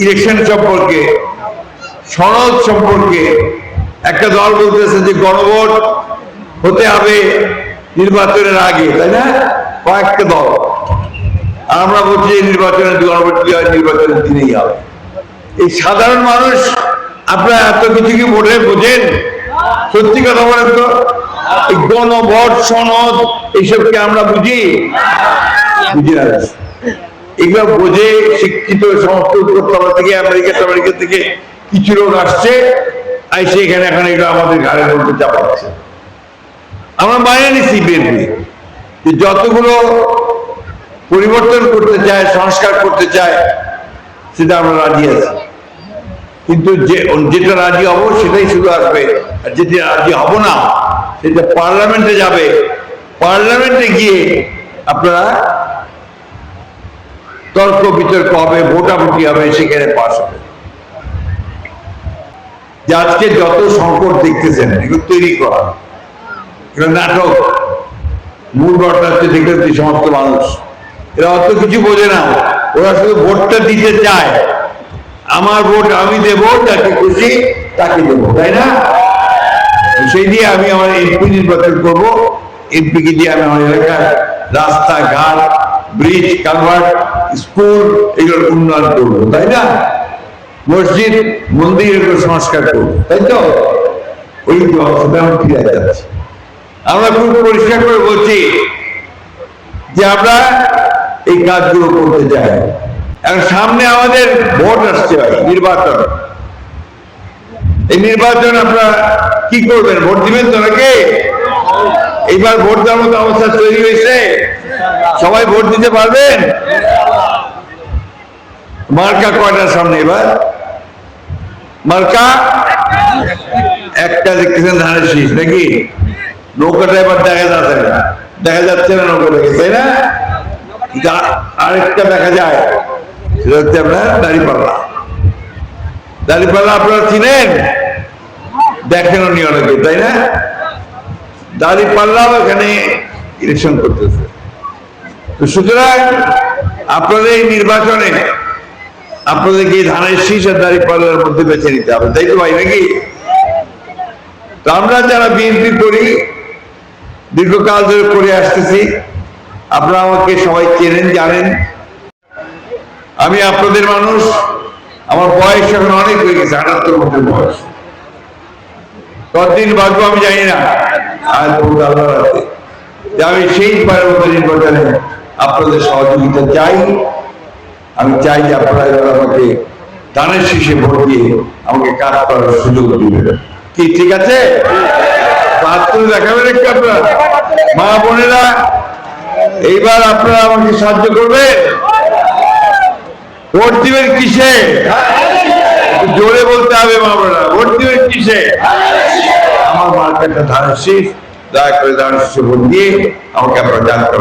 Election সম্পর্কে, সনদ সম্পর্কে একটা দল বলতেছে যে গণভোট হতে হবে নির্বাচনের আগে, তাই না? কয়েকটা দল। আর আমরা বলছি নির্বাচনের গণভোট কি হয় নির্বাচনের দিনেই হবে। এই সাধারণ মানুষ আপনারা এত কিছু কি বোঝেন? সত্যি কথা বলেন তো, এই গণভোট সনদ এইসবকে আমরা বুঝি না। এগুলো বোঝে শিক্ষিত সমস্ত উপরতলা থেকে আমেরিকা থেকে কিছু লোক আসছে, আইসে এখানে এখন এগুলো আমাদের ঘাড়ের মধ্যে চাপাচ্ছে। আমরা মানিয়ে নিচ্ছি বিএনপি যে যতগুলো পরিবর্তন করতে চায়, সংস্কার করতে চায়, সেটা আমরা রাজি আছি। কিন্তু যেটা রাজি হব সেটাই শুধু আসবে, আর যেটা রাজি হব না সেটা পার্লামেন্টে যাবে। পার্লামেন্টে গিয়ে আপনারা তর্ক বিতর্ক হবে, ভোটাভুটি হবে, সেখানে পাস হবে। যে আজকে যত সংকট দেখতেছেন এগুলো তৈরি করা, এগুলো নাটক। মূল ঘটনা হচ্ছে দেখলেন এই সমস্ত মানুষ, এরা অত কিছু বোঝে না, ওরা শুধু ভোটটা দিতে চায়। আমার ভোট আমি দেবো, যাকে খুশি তাকে দেবো, তাই না? সেই দিয়ে আমি আমার এমপি নির্বাচন করবো, এমপিকে দিয়ে আমি আমার এলাকার রাস্তাঘাট, ব্রিজ, কালভার্ট, স্কুল এগুলোর উন্নয়ন করবো, তাই না? মসজিদ মন্দির এগুলো সংস্কার করবো, তাই তো? ওই অবস্থা আমি ফিরে যাচ্ছি। আমরা খুব পরিষ্কার করে বলছি যে আমরা এই কাজগুলো করতে চাই। এখন সামনে আমাদের ভোট আসছে, নির্বাচন। এই নির্বাচন আপনারা কি করবেন? ভোট দিবেন তো নাকি? এইবার ভোট দেওয়ার মতো অবস্থা তৈরি হয়েছে, সবাই ভোট দিতে পারবেন? মার্কা কয়টার সামনে এবার? মার্কা একটা দেখতেছেন, ধানের শীষ নাকি? নৌকাটা এবার দেখা যাচ্ছে না নৌকাটাকে, তাই না? আরেকটা দেখা যায়, সেটা হচ্ছে আপনার দাঁড়িপাল্লা। দাঁড়িপাল্লা আপনারা চিনেন, দেখেনও নি অনেকে, তাই না? দাঁড়িপাল্লাও এখানে ইলেকশন করতেছে। তো সুতরাং আপনাদের এই নির্বাচনে আপনাদেরকে ধানের শীষ আর দাঁড়িপাল্লার মধ্যে বেছে নিতে হবে, তাই তো ভাই নাকি? তো আমরা যারা বিএনপি করি, দীর্ঘকাল ধরে করে আসতেছি, আপনারা আমাকে সবাই চেনেন, জানেন। আমি আপনাদের মানুষ। আমার বয়স এখন অনেক হয়ে গেছে, 78 বছর বয়স। কতদিন বাঁচবো আমি জানি না, আর আল্লাহর হাতে। আমি সেইবারের মতো নির্বাচনে আপনাদের সহযোগিতা চাই। আমি চাই যে আপনারা আমাকে ধানের শীষে ভোট দিয়ে আমাকে কাজ করার সুযোগ দিবেন। কি ঠিক আছে? কাজ করে দেখাবেন একটু আপনারা, মা বোনেরা। এইবার আপনারা আমাকে সাহায্য করবেন। ভোট দিবেন কিসে? জোরে বলতে হবে মা বোনেরা, ভোট দিবেন কিসে? আমার মার্কেটটা ধানের শীষ। দয়া করে ধানের শীষে ভোট দিয়ে আমাকে আপনারা জানতে